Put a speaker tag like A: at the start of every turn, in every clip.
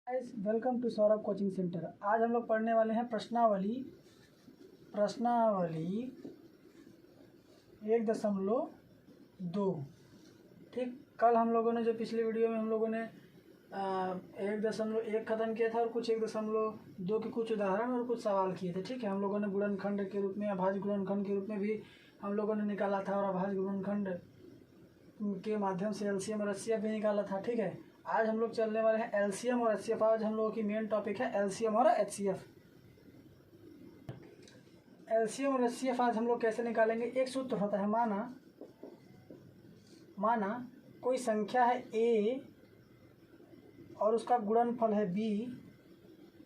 A: Guys welcome to Saurabh coaching centre. आज हम लोग पढ़ने वाले हैं प्रश्नावली 1.2। ठीक, कल हम लोगों ने जो पिछली वीडियो में हम लोगों ने 1.1 ख़त्म किया था और कुछ 1.2 के कुछ उदाहरण और कुछ सवाल किए थे। ठीक है, हम लोगों ने गुणनखंड के रूप में, अभाज्य गुणनखंड के रूप में भी हम लोगों ने निकाला था और अभाज्य गुणनखंड के माध्यम से एलसीएम और एचसीएफ भी निकाला था। ठीक है, आज हम लोग चलने वाले हैं एलसीएम और एचसीएफ। आज हम लोगों की मेन टॉपिक है एलसीएम और एचसीएफ। एलसीएम और एचसीएफ आज हम लोग कैसे निकालेंगे। एक सूत्र होता है, माना कोई संख्या है ए और उसका गुणनफल है बी।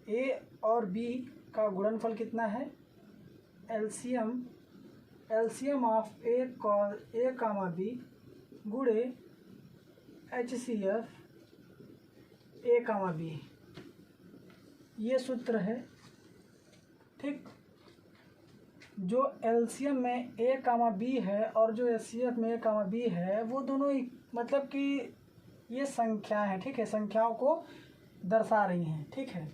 A: ए और बी का गुणनफल कितना है? LCM of A comma B गुणे एचसीएफ ए कामा बी, ये सूत्र है। ठीक, जो एलसीएम में ए कामा बी है और जो एचसीएफ में ए कामा बी है वो दोनों मतलब कि ये संख्या है। ठीक है, संख्याओं को दर्शा रही हैं। ठीक है,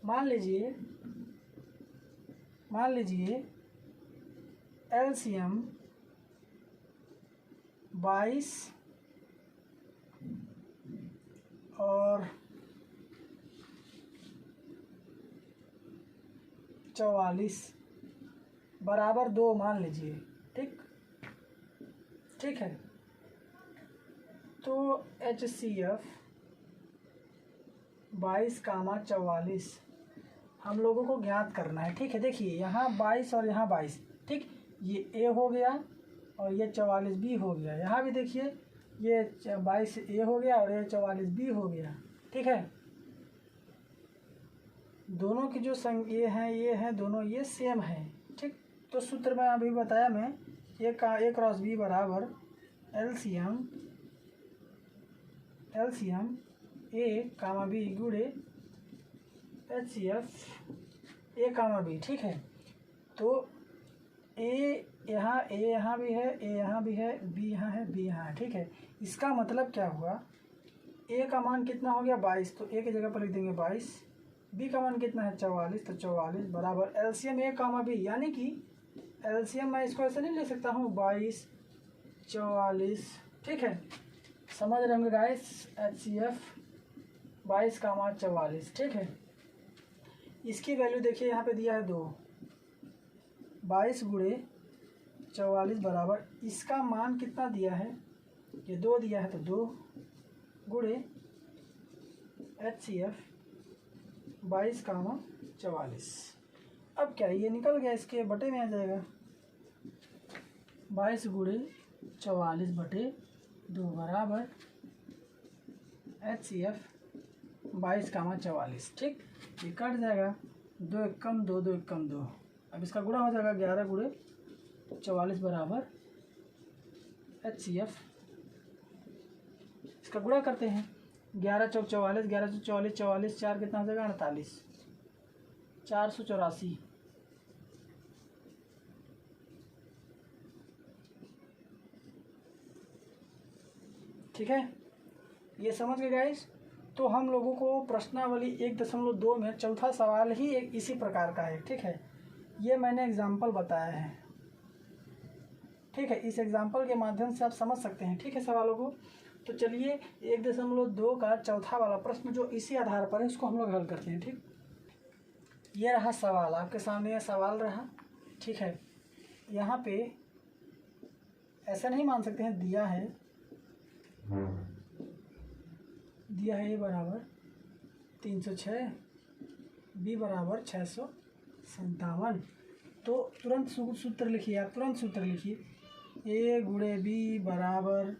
A: मान लीजिए एलसीएम 22 और 44 बराबर 2 मान लीजिए। ठीक है, तो एचसीएफ 22 कामा 44 हम लोगों को ज्ञात करना है। ठीक है, देखिए यहाँ 22 और यहाँ 22। ठीक, ये ए हो गया और ये 44 बी हो गया। यहाँ भी देखिए ये 22 ए हो गया और ये 44 बी हो गया। ठीक है, दोनों की जो ये हैं दोनों ये सेम है। ठीक, तो सूत्र में अभी बताया मैं, ए क्रॉस बी बराबर एलसीएम ए कामा बी गुणे एचसीएफ ए कामा बी। ठीक है, तो ए यहाँ भी है, ए यहाँ भी है, बी यहाँ है, बी यहाँ है। ठीक है, इसका मतलब क्या हुआ, ए का मान कितना हो गया 22, तो ए की जगह पर लिख देंगे 22। बी का मान कितना है 44, तो 44 बराबर एलसीएम ए कामा बी। यानी कि एलसीएम मैं इसको ऐसे नहीं ले सकता हूँ 22 44। ठीक है, समझ रहे होंगे गाइस, एचसीएफ 22 कामा 44। ठीक है, इसकी वैल्यू देखिए यहाँ पे दिया है 2, 22 गुणे 44 बराबर, इसका मान कितना दिया है, ये 2 दिया है, तो 2 गुणे एचसीएफ 22 कामा 44। अब क्या ये निकल गया, इसके बटे में आ जाएगा। 22 गुणे 44 बटे 2 बराबर एचसीएफ 22 कामा 44। ठीक, ये कट जाएगा, 2 एकम 2, 2 एकम 2। अब इसका गुणा हो जाएगा 11 गुणे 44 बराबर एचसीएफ। इसका गुणा करते हैं, 11 चौक 44, 11 चौक 44, 44 4 कितना हो जाएगा 48, 484। ठीक है, ये समझ गए गाइस। तो हम लोगों को प्रश्नावली 1.2 में चौथा सवाल ही एक इसी प्रकार का है। ठीक है, ये मैंने एग्जाम्पल बताया है। ठीक है, इस एग्जाम्पल के माध्यम से आप समझ सकते हैं। ठीक है, सवालों को। तो चलिए 1.2 का चौथा वाला प्रश्न जो इसी आधार पर है उसको हम लोग हल करते हैं। ठीक, ये रहा सवाल, आपके सामने ये सवाल रहा। ठीक है, यहाँ पे ऐसा नहीं मान सकते हैं, दिया है ए बराबर 306, बी बराबर 657। तो तुरंत सूत्र लिखिए, आप तुरंत सूत्र लिखिए, ए गुणे बी बराबर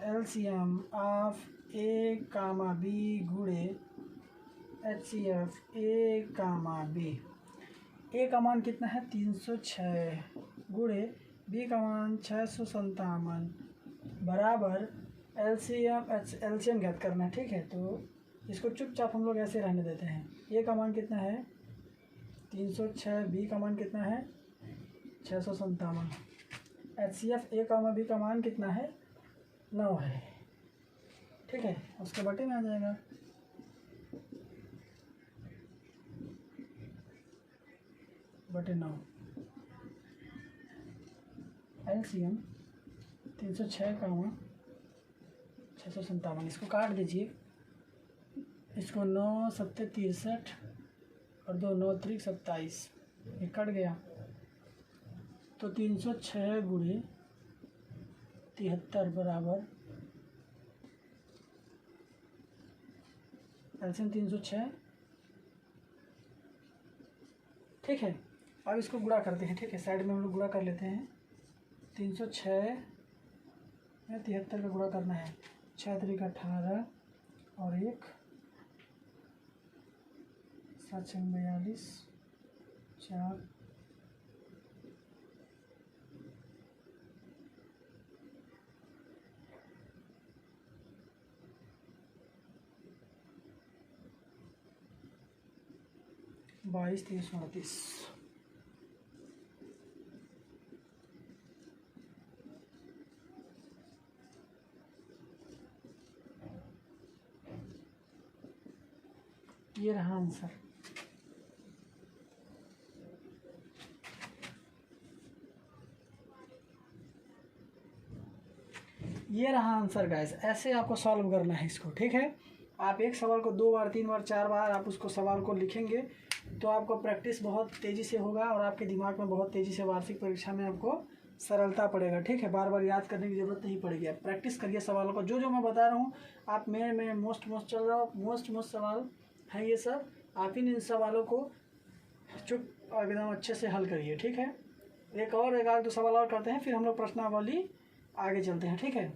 A: LCM of A comma B गुणे HCF A comma B. A का मान कितना है 306 गुणे बी का मान 657 बराबर एलसीएम ज्ञात करना है। ठीक है, तो इसको चुपचाप हम लोग ऐसे रहने देते हैं। ए का मान कितना है 306, बी का मान कितना है 657, एचसीएफ ए कामा बी का मान कितना है 9 है। ठीक है, उसके बटे में आ जाएगा। 10/9। LCM 306 कामा 657, इसको काट दीजिए। इसको 9 7 63 और 2 9 3 27, ये कट गया। तो 306 गुणे 73 बराबर एलसीएम 306। ठीक है, अब इसको गुणा करते हैं। ठीक है, साइड में हम लोग गुणा कर लेते हैं। 306 में 73 का गुणा करना है। 6 3 18 और 1 7 6 42 4 22 23 38। ये रहा आंसर। ये रहा आंसर गाइस। ऐसे आपको सॉल्व करना है इसको। ठीक है, आप एक सवाल को 2 बार 3 बार 4 बार आप उसको सवाल को लिखेंगे तो आपको प्रैक्टिस बहुत तेज़ी से होगा और आपके दिमाग में बहुत तेज़ी से वार्षिक परीक्षा में आपको सरलता पड़ेगा। ठीक है, बार बार याद करने की ज़रूरत नहीं पड़ेगी। आप प्रैक्टिस करिए सवालों को। जो जो मैं बता रहा हूँ आप में मोस्ट चल रहा हूँ, मोस्ट सवाल हैं ये सब। आप इन सवालों को चुप एकदम अच्छे से हल करिए। ठीक है, एक आध 2 सवाल और करते हैं, फिर हम लोग प्रश्नावली आगे चलते हैं। ठीक है,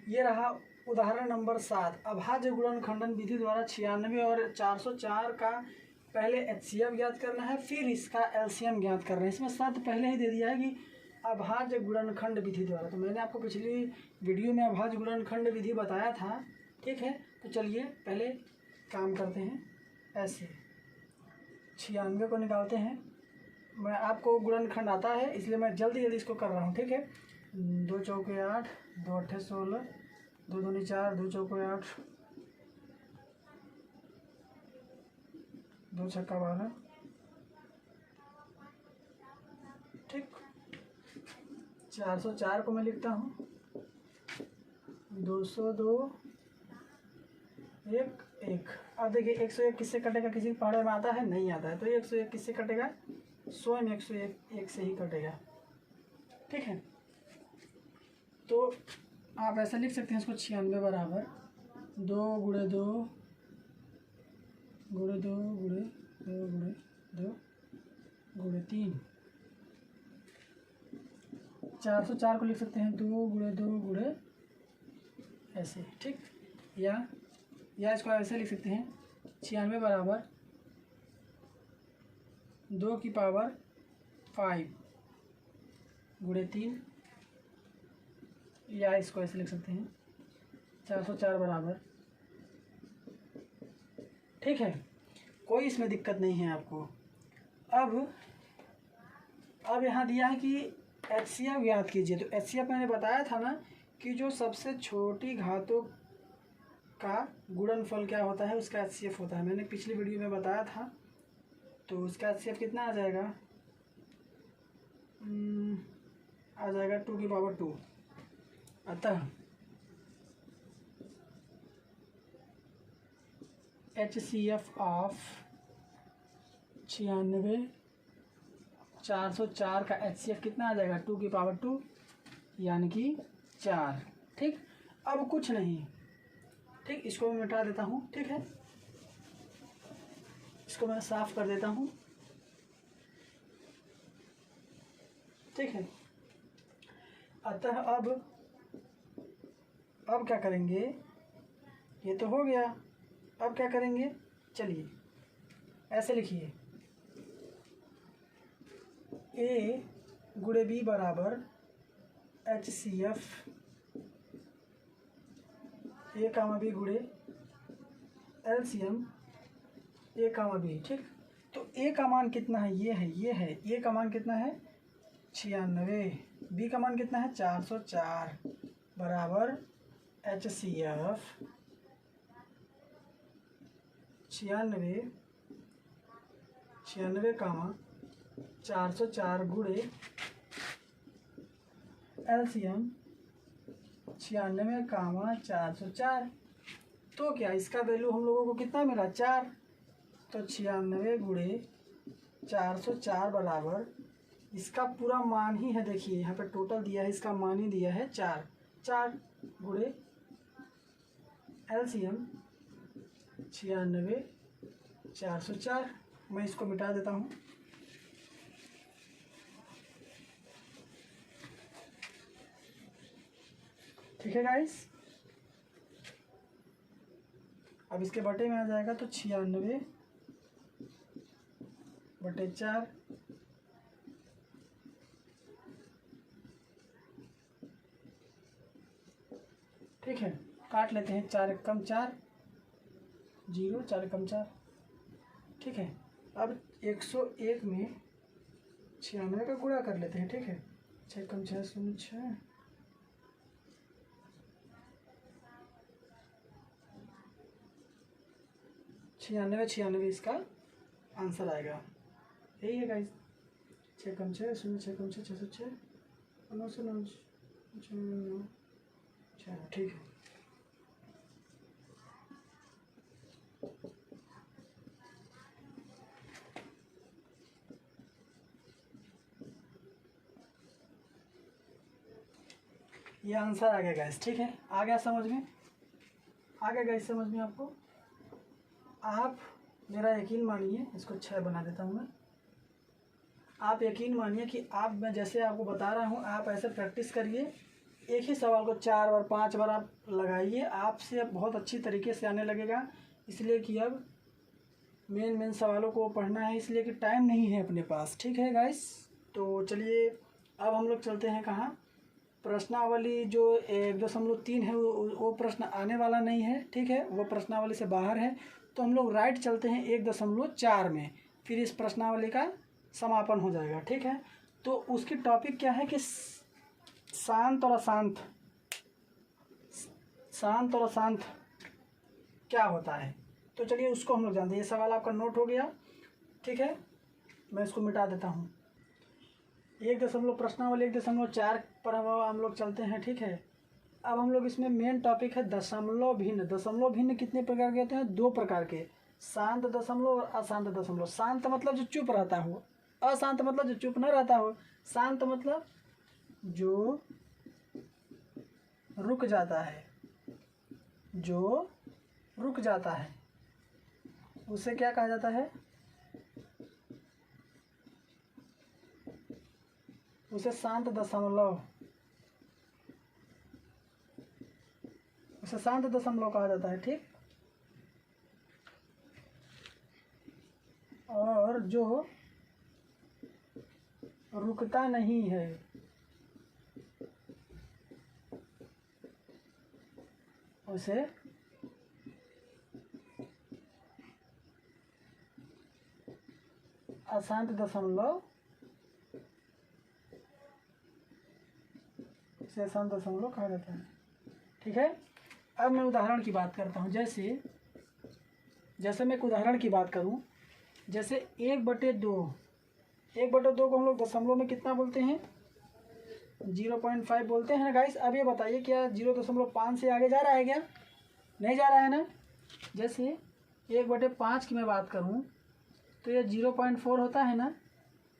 A: ये रहा उदाहरण नंबर 7। अभाज्य गुणनखंडन विधि द्वारा 96 और 404 का पहले HCF ज्ञात करना है, फिर इसका LCM ज्ञात करना है। इसमें शर्त पहले ही दे दिया है कि अभाज्य गुणनखंड विधि द्वारा। तो मैंने आपको पिछली वीडियो में अभाज्य गुणनखंड विधि बताया था। ठीक है, तो चलिए पहले काम करते हैं। ऐसे 96 को निकालते हैं। मैं आपको गुणनखंड आता है इसलिए मैं जल्दी इसको कर रहा हूँ। ठीक है, 2 चौके 8, 2 8 16, 2 दूनी 4, 2 चौके 8, 2 छक्का 12। ठीक, 404 को मैं लिखता हूँ 202 1 1। अब देखिए 101 किससे कटेगा? किसी पहाड़े में आता है? नहीं आता है। तो 101 किससे कटेगा? स्वयं 101 से ही कटेगा। ठीक है, तो आप ऐसा लिख सकते हैं इसको 96 बराबर 2 गुणे 2 गुणे 2 गुणे 2 गुणे 2 गुणे 3। 404 को लिख सकते हैं 2 गुणे 2 गुणे ऐसे। ठीक, या इसको ऐसे लिख सकते हैं 96 बराबर 2 की पावर 5 गुणे 3, या इसको ऐसे लिख सकते हैं 404 बराबर। ठीक है, कोई इसमें दिक्कत नहीं है आपको। अब यहाँ दिया है कि HCF ज्ञात कीजिए। तो HCF मैंने बताया था ना कि जो सबसे छोटी घातों का गुणनफल क्या होता है उसका HCF होता है। मैंने पिछली वीडियो में बताया था। तो उसका HCF कितना आ जाएगा? आ जाएगा 2 की पावर 2। अतः HCF ऑफ 96 404 का HCF कितना आ जाएगा? 2 की पावर 2 यानी कि 4। ठीक, अब कुछ नहीं। ठीक, इसको मैं मिटा देता हूँ। ठीक है, इसको मैं साफ कर देता हूँ। ठीक है, अतः अब क्या करेंगे? ये तो हो गया। अब क्या करेंगे? चलिए ऐसे लिखिए A गुणे B बराबर HCF A कामा B गुणे LCM A कामा B। ठीक, तो A का मान कितना है? ये है। A का मान कितना है? 96। B का मान कितना है? 404 बराबर HCF 96 कामा 404 गुणे LCM 96, 404। तो क्या इसका वैल्यू हम लोगों को कितना मिला 4। तो 96 गुणे 404 बराबर इसका पूरा मान ही है। देखिए यहाँ पे टोटल दिया है, इसका मान ही दिया है 4। 4 गुणे LCM 96, 404। मैं इसको मिटा देता हूँ। ठीक है गाइस, अब इसके बटे में आ जाएगा तो 96/4। ठीक है, काट लेते हैं। 4 एकम 4, 0, 4 एकम 4। ठीक है, अब 101 में 96 का गुणा कर लेते हैं। ठीक है, 6 एकम 6, 0, 6। 96 इसका आंसर आएगा। यही है गाइस, 6 एकम 6, 0, 6 एकम 6, 606, 909, 6। ठीक है, ये आंसर आ गया गाइस। ठीक है, आ गया समझ में, आ गया गाइस समझ में आपको। आप मेरा यकीन मानिए, इसको 6 बना देता हूँ मैं। आप यकीन मानिए कि मैं जैसे आपको बता रहा हूँ, आप ऐसे प्रैक्टिस करिए। एक ही सवाल को 4 बार 5 बार आप लगाइए, आपसे अब बहुत अच्छी तरीके से आने लगेगा। इसलिए कि अब मेन सवालों को पढ़ना है, इसलिए कि टाइम नहीं है अपने पास। ठीक है गाइस, तो चलिए अब हम लोग चलते हैं कहाँ। प्रश्नावली जो 1.3 है वो प्रश्न आने वाला नहीं है। ठीक है, वो प्रश्नावली से बाहर है। तो हम लोग राइट चलते हैं 1.4 में, फिर इस प्रश्नावली का समापन हो जाएगा। ठीक है, तो उसकी टॉपिक क्या है कि शांत और अशांत, शांत और अशांत क्या होता है। तो चलिए उसको हम लोग जानते हैं। ये सवाल आपका नोट हो गया। ठीक है, मैं इसको मिटा देता हूँ। प्रश्नावली 1.4 पर हम लोग चलते हैं। ठीक है, अब हम लोग इसमें मेन टॉपिक है दशमलव भिन्न। दशमलव भिन्न कितने प्रकार के होते हैं? 2 प्रकार के, शांत दशमलव और अशांत दशमलव। शांत मतलब जो चुप रहता हो, अशांत मतलब जो चुप न रहता हो। शांत मतलब जो रुक जाता है, जो रुक जाता है, उसे क्या कहा जाता है? उसे शांत दशमलव, उसे शांत दशमलव कहा जाता है। ठीक, और जो रुकता नहीं है उसे अशांत दशमलव, उसे अशांत दशमलव कहा जाता है। ठीक है, अब मैं उदाहरण की बात करता हूँ। जैसे मैं एक उदाहरण की बात करूँ, जैसे 1/2। 1/2 को हम लोग दशमलव में कितना बोलते हैं? 0.5 बोलते हैं ना गाइस। अब ये बताइए क्या 0.5 से आगे जा रहा है क्या? नहीं जा रहा है ना। जैसे 1/5 की मैं बात करूँ तो ये 0.4 होता है ना।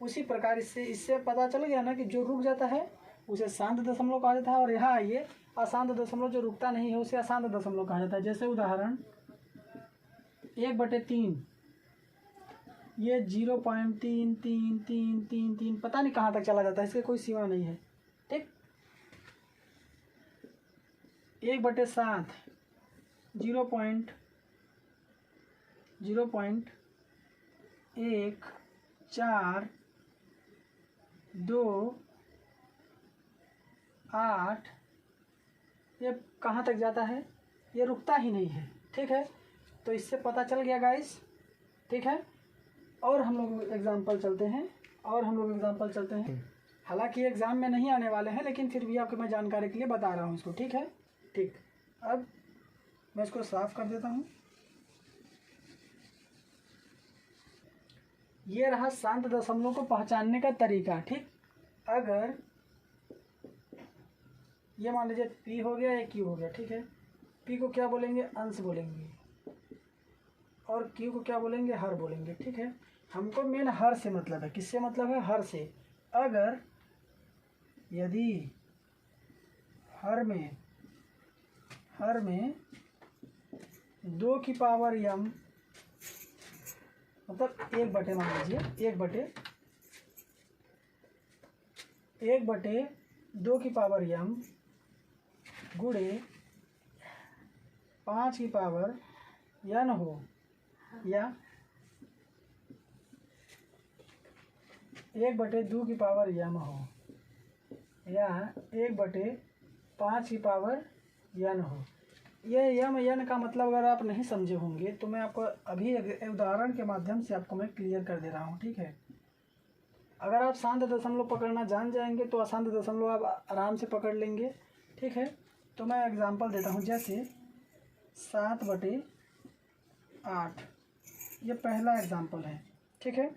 A: उसी प्रकार इससे पता चल गया ना कि जो रुक जाता है उसे शांत दशमलव कहा जाता है, और यहाँ आइए अशांत दशमलव जो रुकता नहीं है उसे अशांत दशमलव कहा जाता है। जैसे उदाहरण 1/3, ये 0.3333 पता नहीं कहाँ तक चला जाता है, इसकी कोई सीमा नहीं है। ठीक, 1/7 0.148, ये कहाँ तक जाता है? ये रुकता ही नहीं है। ठीक है, तो इससे पता चल गया गाइस। ठीक है, और हम लोग एग्जाम्पल चलते हैं, हालांकि एग्ज़ाम में नहीं आने वाले हैं, लेकिन फिर भी आपको मैं जानकारी के लिए बता रहा हूँ इसको। ठीक है, ठीक, अब मैं इसको साफ कर देता हूँ। ये रहा शांत दशमलव को पहचानने का तरीका। ठीक, अगर ये मान लीजिए पी हो गया या क्यू हो गया, ठीक है, पी को क्या बोलेंगे, अंश बोलेंगे, और क्यू को क्या बोलेंगे, हर बोलेंगे। ठीक है, हमको मेन हर से मतलब है। किससे मतलब है, हर से। अगर यदि हर में 2 की पावर m, मतलब 1/, मान लीजिए 1/2 की पावर m गुणे 5 की पावर n हो, या 1/2 की पावर m हो, या 1/5 की पावर n हो। ये यम n का मतलब अगर आप नहीं समझे होंगे तो मैं आपको अभी एक उदाहरण के माध्यम से आपको मैं क्लियर कर दे रहा हूँ। ठीक है, अगर आप शांत दशमलव पकड़ना जान जाएंगे तो अशांत दशमलव आप आराम से पकड़ लेंगे। ठीक है, तो मैं एग्जांपल देता हूँ, जैसे 7/8, ये पहला एग्जांपल है। ठीक है,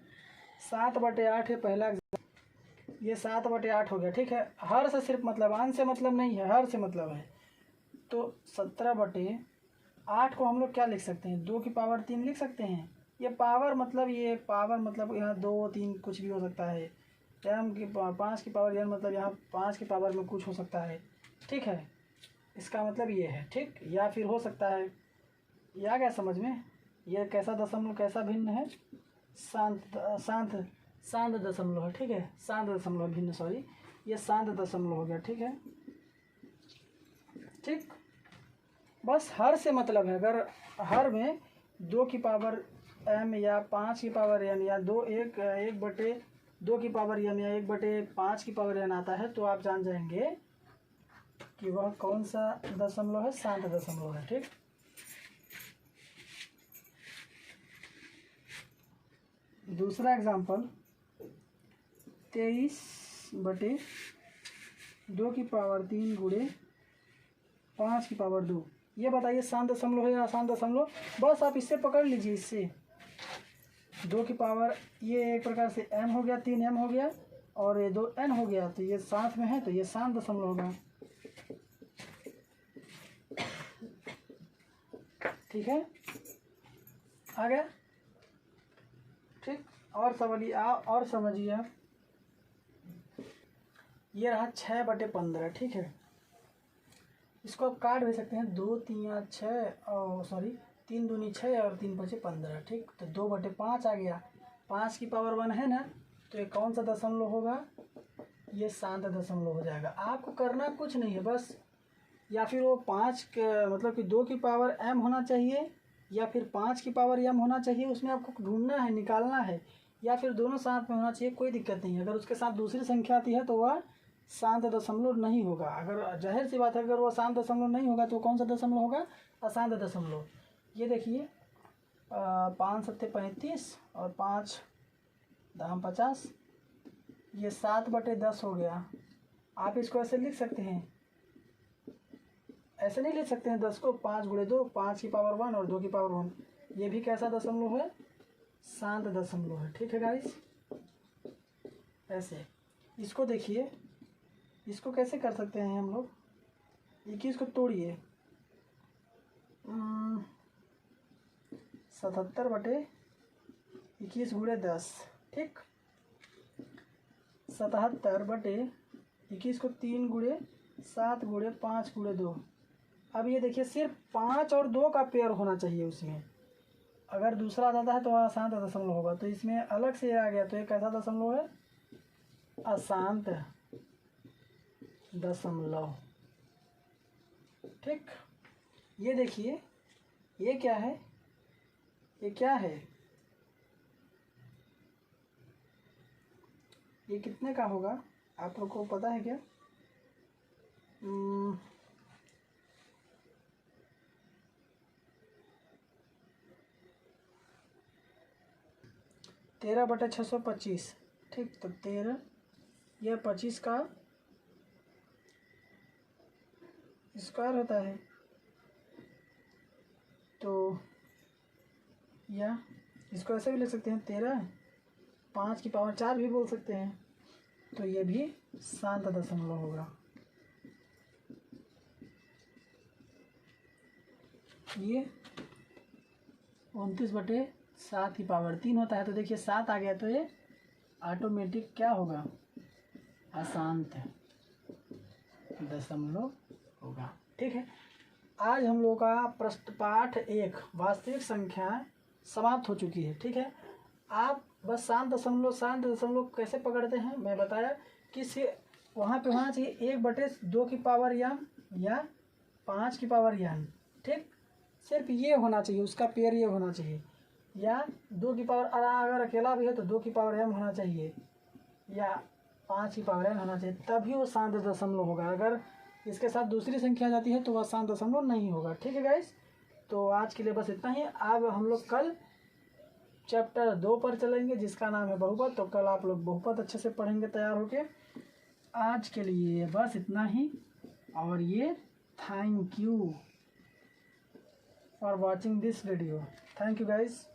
A: 7/8 है पहला एग्जांपल, ये 7/8 हो गया। ठीक है, हर से सिर्फ मतलब, अंश से मतलब नहीं है, हर से मतलब है। तो 17/8 को हम लोग क्या लिख सकते हैं, 2 की पावर 3 लिख सकते हैं। ये पावर मतलब यहाँ 2 3 कुछ भी हो सकता है। m की 5 की पावर n मतलब यहाँ 5 की पावर में कुछ हो सकता है। ठीक है, इसका मतलब ये है। ठीक, या फिर हो सकता है, ये आ गया समझ में, ये कैसा दशमलव कैसा भिन्न है, शांत दशमलव है। ठीक है, शांत दशमलव भिन्न, सॉरी, ये शांत दशमलव हो गया। ठीक है, ठीक, बस हर से मतलब है। अगर हर में 2 की पावर m या 5 की पावर n या 1/2 की पावर m या 1/5 की पावर n आता है तो आप जान जाएंगे कि वह कौन सा दशमलव है, शांत दशमलव है। ठीक, दूसरा एग्जांपल 23/2 की पावर 3 गुणे 5 की पावर 2। ये बताइए शांत दशमलव है या अशांत दशमलव। बस आप इससे पकड़ लीजिए, इससे 2 की पावर, ये एक प्रकार से m हो गया, 3m हो गया, और ये 2n हो गया, तो ये साथ में है तो ये शांत दशमलव होगा। ठीक है, आ गया। ठीक, और समझिए आप, ये रहा 6/15। ठीक है, इसको आप काट भी सकते हैं, 2 3 6, और सॉरी 3 दूनी 6 और 3 5 15। ठीक, तो 2/5 आ गया, 5 की पावर 1 है ना, तो ये कौन सा दशमलव होगा, ये शांत दशमलव हो जाएगा। आपको करना कुछ नहीं है, बस या फिर वो 5 के मतलब कि 2 की पावर m होना चाहिए, या फिर 5 की पावर m होना चाहिए, उसमें आपको ढूंढना है, निकालना है, या फिर दोनों साथ में होना चाहिए, कोई दिक्कत नहीं है। अगर उसके साथ दूसरी संख्या आती है तो वह शांत दशमलव नहीं होगा। अगर जाहिर सी बात है, अगर वो शांत दशमलव नहीं होगा तो कौन सा दशमलव होगा, अशांत दशमलव। ये देखिए 5 7 35 और 5 दाम 50, ये 7/10 हो गया। आप इसको ऐसे लिख सकते हैं, ऐसे नहीं लिख सकते हैं 10 को 5 गुणे 2, 5 की पावर 1 और 2 की पावर 1, ये भी कैसा दशमलव है, शांत दशमलव है। ठीक है गाइस, ऐसे इसको देखिए, इसको कैसे कर सकते हैं हम लोग, 21 को तोड़िए, 77/21 गुणे 10। ठीक, 77/21 को 3 गुणे 7 गुणे 5 गुणे 2। अब ये देखिए सिर्फ 5 और 2 का पेयर होना चाहिए उसमें, अगर दूसरा आता है तो वह अशांत दशमलव होगा। तो इसमें अलग से आ गया, तो ये कैसा दशमलव है, अशांत दशमलव। ठीक, ये देखिए, ये क्या है, ये क्या है, ये कितने का होगा आप लोग को पता है क्या, 13/625। ठीक, तो 13, यह 25 का स्क्वायर होता है, तो या इसको ऐसे भी लिख सकते हैं, 13 5 की पावर 4 भी बोल सकते हैं, तो ये भी शांत दशमलव होगा। ये 29/7 की पावर 3 होता है, तो देखिए 7 आ गया, तो ये ऑटोमेटिक क्या होगा, अशांत दशमलव होगा। ठीक है, आज हम लोग का प्रश्न पाठ 1 वास्तविक संख्याएं समाप्त हो चुकी है। ठीक है, आप बस शांत दशमलव कैसे पकड़ते हैं मैं बताया कि वहाँ पे होना चाहिए 1/2 की पावर m या 5 की पावर n। ठीक, सिर्फ ये होना चाहिए, उसका पेयर ये होना चाहिए, या 2 की पावर, अगर अकेला भी है तो 2 की पावर m होना चाहिए या 5 की पावर n होना चाहिए, तभी वो शांत दशमलव होगा। अगर इसके साथ दूसरी संख्या जाती है तो वह शांत दशमलव नहीं होगा। ठीक है गाइस, तो आज के लिए बस इतना ही। अब हम लोग कल चैप्टर 2 पर चलेंगे जिसका नाम है बहुपद, तो कल आप लोग बहुपद अच्छे से पढ़ेंगे तैयार होके। आज के लिए बस इतना ही, और ये thank you for watching this video. Thank you guys.